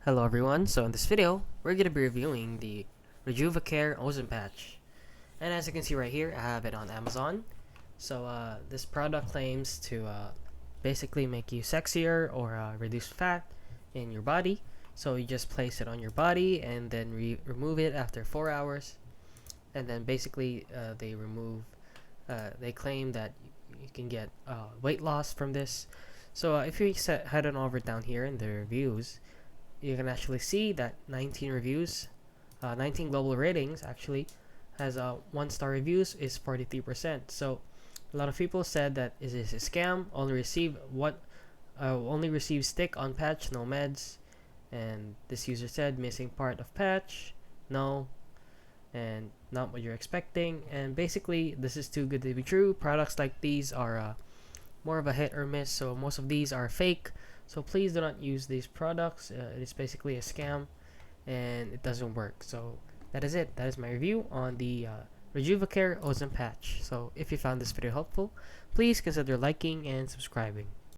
Hello everyone, so in this video, we're going to be reviewing the Rejuvacare OzemPatch. And as you can see right here, I have it on Amazon. So this product claims to basically make you sexier or reduce fat in your body. So you just place it on your body and then remove it after 4 hours. And then basically they claim that you can get weight loss from this. So if you head on over down here in the reviews, you can actually see that 19 reviews, 19 global ratings actually, has 1-star reviews is 43%. So a lot of people said that it is a scam. Only receive stick on patch, no meds. And this user said missing part of patch, no, and not what you're expecting. And basically, this is too good to be true. Products like these are more of a hit or miss, so most of these are fake. So please do not use these products. It is basically a scam and it doesn't work. So that is it. That is my review on the Rejuvacare OzemPatch. So if you found this video helpful, please consider liking and subscribing.